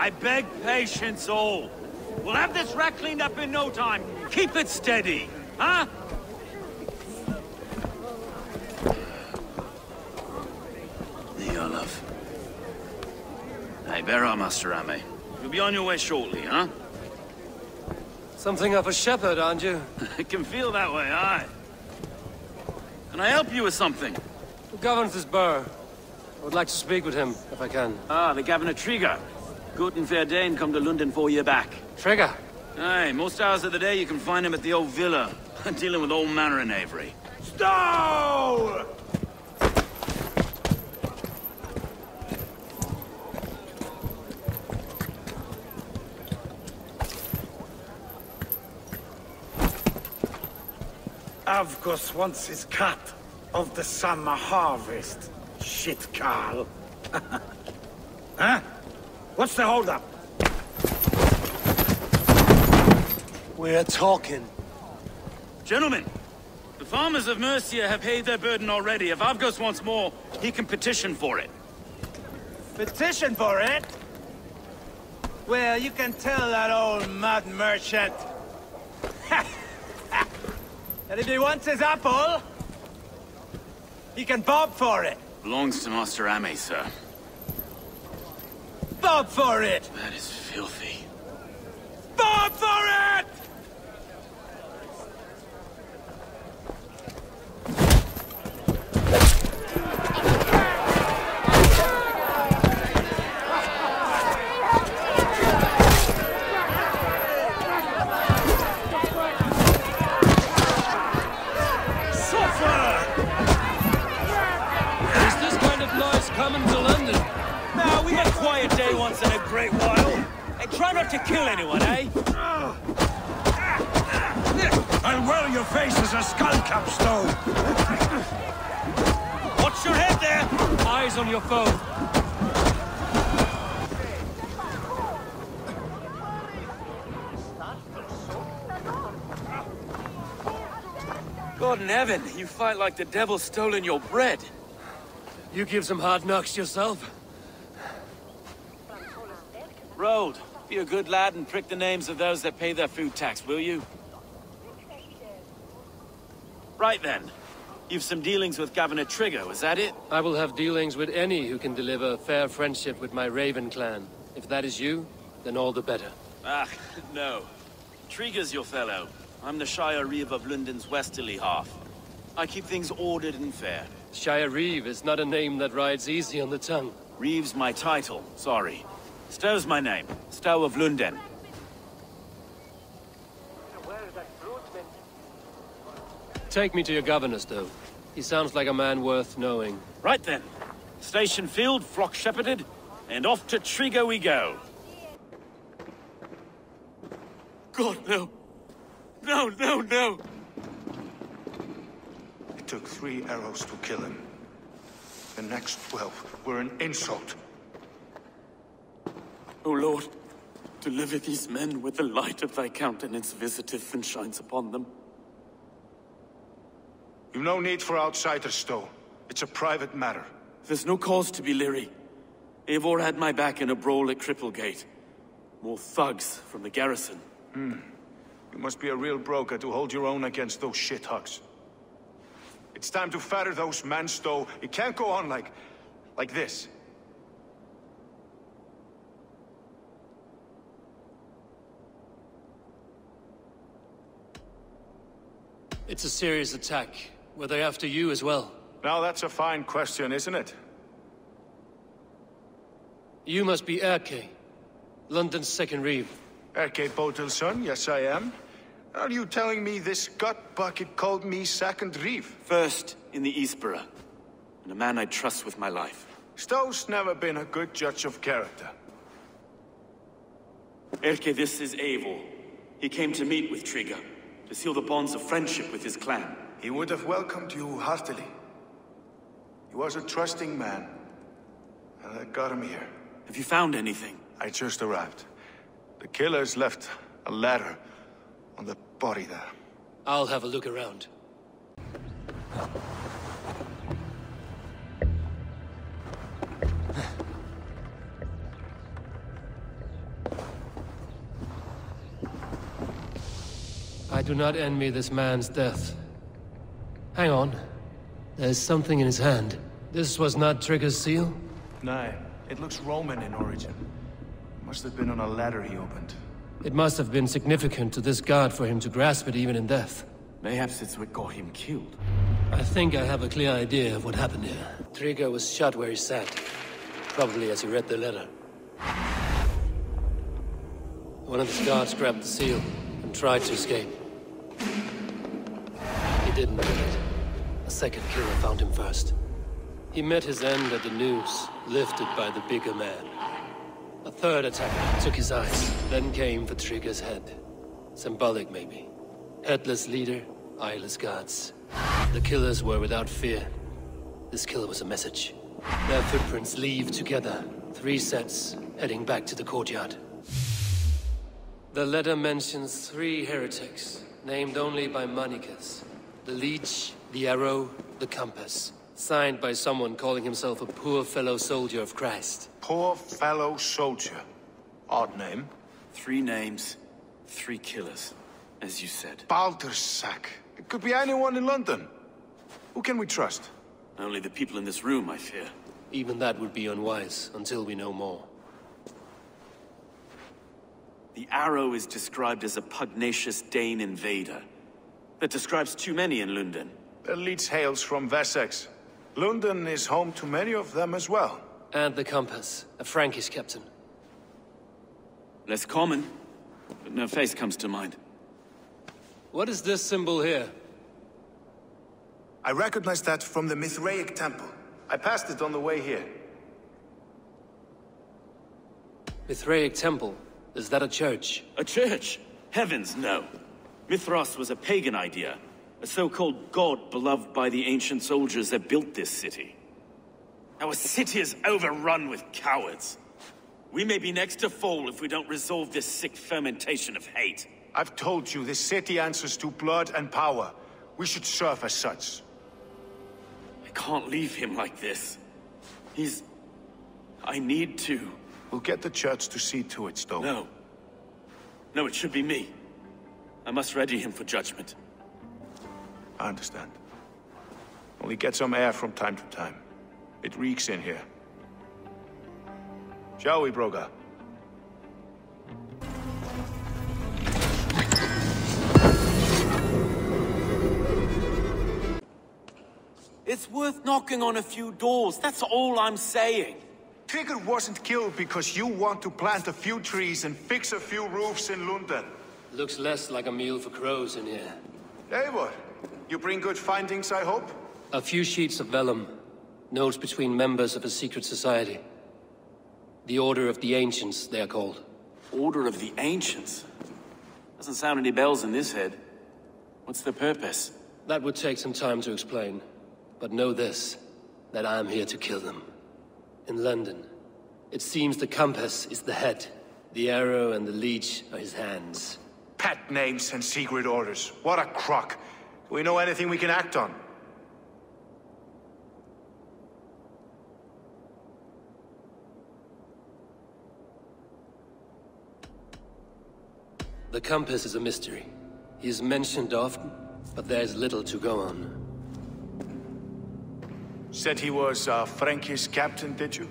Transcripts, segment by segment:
I beg patience all. We'll have this wreck cleaned up in no time. Keep it steady, huh? There you are, love. Hey, bear up, Master Ame. You'll be on your way shortly, huh? Something of a shepherd, aren't you? It can feel that way, aye. Can I help you with something? Who governs this burr? I would like to speak with him, if I can. Ah, the Governor Trigger. Good and fair Dane come to London 4 year back. Trigger? Aye, most hours of the day you can find him at the old villa, dealing with all manner in Avery. Stow! Avgos wants his cut of the summer harvest. Shit, Carl. Huh? What's the holdup? We're talking. Gentlemen, the farmers of Mercia have paid their burden already. If Avgos wants more, he can petition for it. Petition for it? Well, you can tell that old mud merchant. And if he wants his apple, he can bob for it. Belongs to Master Ame, sir. Bob for it! That is filthy. Bob for it! Quiet day once in a great while. And try not to kill anyone, eh? I'll whirl your face as a skull cap stone. Watch your head there! Eyes on your foe. God in heaven, you fight like the devil's stolen your bread. You give some hard knocks yourself. Road, be a good lad and prick the names of those that pay their food tax, will you? Right then. You've some dealings with Governor Trigger, is that it? I will have dealings with any who can deliver fair friendship with my Raven clan. If that is you, then all the better. Ah, no. Trigger's your fellow. I'm the Shire Reeve of London's westerly half. I keep things ordered and fair. Shire Reeve is not a name that rides easy on the tongue. Reeve's my title, sorry. Stow's my name. Stow of London. Take me to your governor, Stow. He sounds like a man worth knowing. Right then. Station filled, flock shepherded, and off to Trigger we go. God, no. No, no, no! It took 3 arrows to kill him. The next 12 were an insult. O Lord, deliver these men with the light of thy countenance visitive and shines upon them. You've no need for outsiders, Stow. It's a private matter. There's no cause to be leery. Eivor had my back in a brawl at Cripplegate. More thugs from the garrison. You must be a real broker to hold your own against those shithugs. It's time to fetter those men, Stow. It can't go on like this. It's a serious attack. Were they after you as well? Now that's a fine question, isn't it? You must be Erke, London's second reeve. Erke Botel's son, yes I am. Are you telling me this gut bucket called me second reeve? First in the Eastborough, and a man I trust with my life. Stow's never been a good judge of character. Erke, this is Eivor. He came to meet with Trigger, to seal the bonds of friendship with his clan. He would have welcomed you heartily. He was a trusting man, and I got him here. Have you found anything? I just arrived. The killers left a ladder on the body there. I'll have a look around. I do not envy this man's death. Hang on. There's something in his hand. This was not Trigger's seal? Nah, it looks Roman in origin. Must have been on a ladder he opened. It must have been significant to this god for him to grasp it even in death. Mayhaps it's what got him killed. I think I have a clear idea of what happened here. Trigger was shot where he sat. Probably as he read the letter. One of the guards grabbed the seal and tried to escape. He didn't do it. A second killer found him first. He met his end at the noose, lifted by the bigger man. A third attacker took his eyes, then came for Trigger's head. Symbolic, maybe. Headless leader, eyeless guards. The killers were without fear. This killer was a message. Their footprints leave together. 3 sets, heading back to the courtyard. The letter mentions 3 heretics, named only by Manicus. The Leech, the Arrow, the Compass. Signed by someone calling himself a poor fellow soldier of Christ. Poor fellow soldier. Odd name. 3 names, 3 killers, as you said. Baldersack. It could be anyone in London. Who can we trust? Only the people in this room, I fear. Even that would be unwise, until we know more. The Arrow is described as a pugnacious Dane invader. That describes too many in London. The Leech hails from Wessex. London is home to many of them as well. And the Compass, a Frankish captain. Less common, but no face comes to mind. What is this symbol here? I recognize that from the Mithraic temple. I passed it on the way here. Mithraic temple? Is that a church? A church? Heavens, no. Mithras was a pagan idea. A so-called god beloved by the ancient soldiers that built this city. Our city is overrun with cowards. We may be next to fall if we don't resolve this sick fermentation of hate. I've told you, this city answers to blood and power. We should serve as such. I can't leave him like this. I need to. We'll get the church to see to it, Stowe. No. No, it should be me. I must ready him for judgment. I understand. Only get some air from time to time. It reeks in here. Shall we, Broga? It's worth knocking on a few doors, that's all I'm saying. Trigger wasn't killed because you want to plant a few trees and fix a few roofs in London. Looks less like a meal for crows in here. Eivor, you bring good findings, I hope? A few sheets of vellum. Notes between members of a secret society. The Order of the Ancients, they are called. Order of the Ancients? Doesn't sound any bells in this head. What's the purpose? That would take some time to explain. But know this, that I am here to kill them. In London, it seems the Compass is the head. The Arrow and the Leech are his hands. Pet names and secret orders. What a crock. Do we know anything we can act on? The Compass is a mystery. He is mentioned often, but there is little to go on. Said he was a Frankish captain, did you?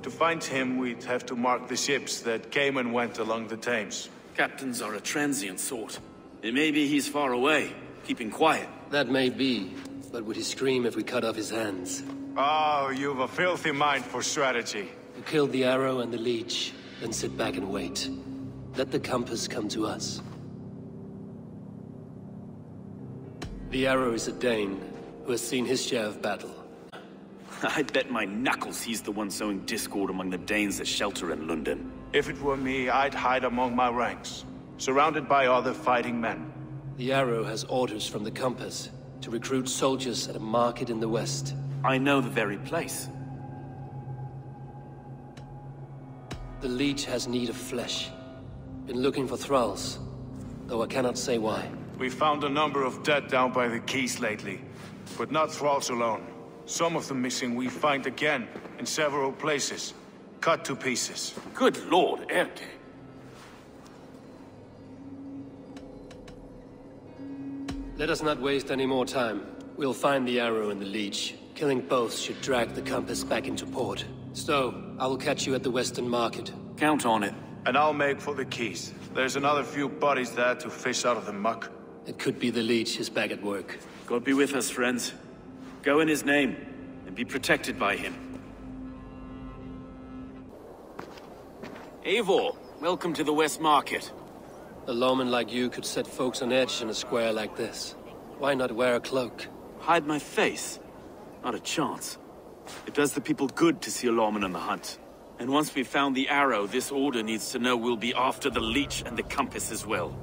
To find him, we'd have to mark the ships that came and went along the Thames. Captains are a transient sort. It may be he's far away, keeping quiet. That may be, but would he scream if we cut off his hands? Oh, you've a filthy mind for strategy. You kill the Arrow and the Leech, then sit back and wait. Let the Compass come to us. The Arrow is a Dane, who has seen his share of battle. I bet my knuckles he's the one sowing discord among the Danes that shelter in London. If it were me, I'd hide among my ranks, surrounded by other fighting men. The Arrow has orders from the Compass to recruit soldiers at a market in the west. I know the very place. The Leech has need of flesh. Been looking for thralls, though I cannot say why. We found a number of dead down by the quays lately, but not thralls alone. Some of them missing we find again in several places, cut to pieces. Good Lord, Erke. Let us not waste any more time. We'll find the arrow and the leech. Killing both should drag the compass back into port. Stowe, I will catch you at the Western Market. Count on it. And I'll make for the keys. There's another few bodies there to fish out of the muck. It could be the leech is back at work. God be with us, friends. Go in his name, and be protected by him. Eivor, welcome to the West Market. A lawman like you could set folks on edge in a square like this. Why not wear a cloak? Hide my face? Not a chance. It does the people good to see a lawman on the hunt. And once we've found the arrow, this order needs to know we'll be after the leech and the compass as well.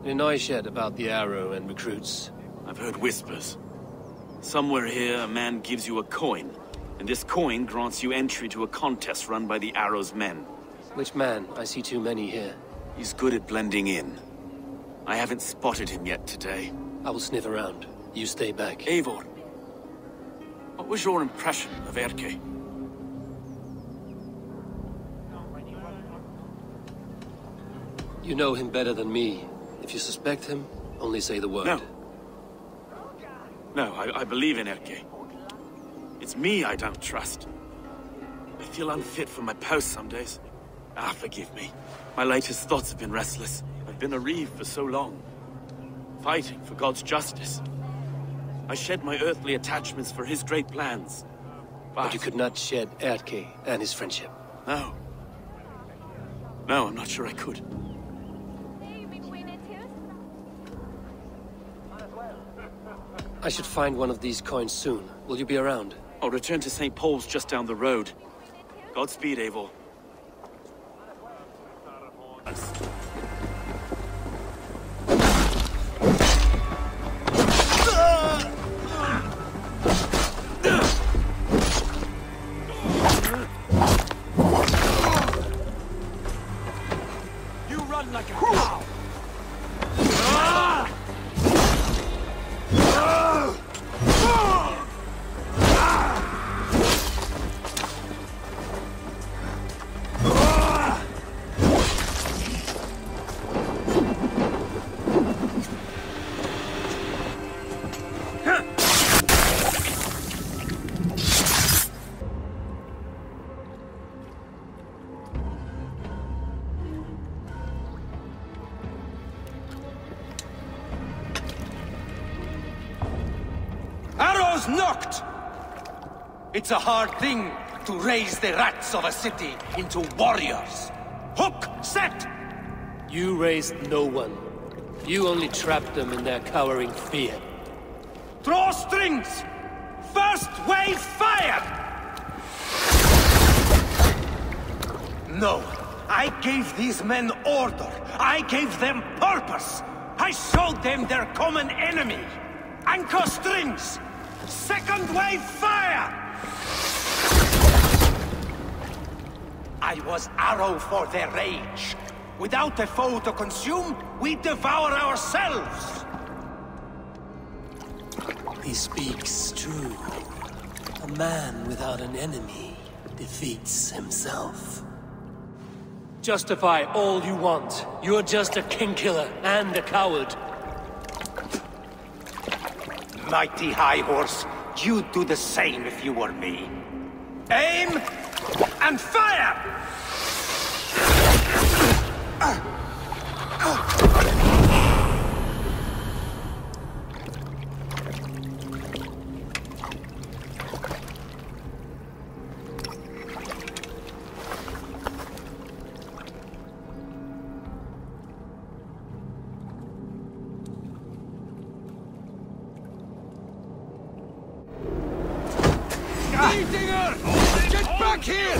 Any noise yet about the arrow and recruits? I've heard whispers. Somewhere here, a man gives you a coin, and this coin grants you entry to a contest run by the Arrow's men. Which man? I see too many here. He's good at blending in. I haven't spotted him yet today. I will sniff around. You stay back. Eivor, what was your impression of Erke? You know him better than me. If you suspect him, only say the word. No, I believe in Erke. It's me I don't trust. I feel unfit for my post some days. Forgive me. My latest thoughts have been restless. I've been a reeve for so long. Fighting for God's justice. I shed my earthly attachments for his great plans. But you could not shed Erke and his friendship. No. No, I'm not sure I could. I should find one of these coins soon. Will you be around? I'll return to St. Paul's just down the road. Godspeed, Eivor. You run like a cow! Arrows knocked! It's a hard thing to raise the rats of a city into warriors. Hook set! You raised no one. You only trapped them in their cowering fear. Draw strings! First wave fire! No, I gave these men order. I gave them purpose. I showed them their common enemy. Anchor strings! Second wave fire! I was arrow for their rage. Without a foe to consume, we devour ourselves! He speaks true. A man without an enemy defeats himself. Justify all you want. You're just a king-killer and a coward. Mighty High Horse, you'd do the same if you were me. Aim and fire! Get back here!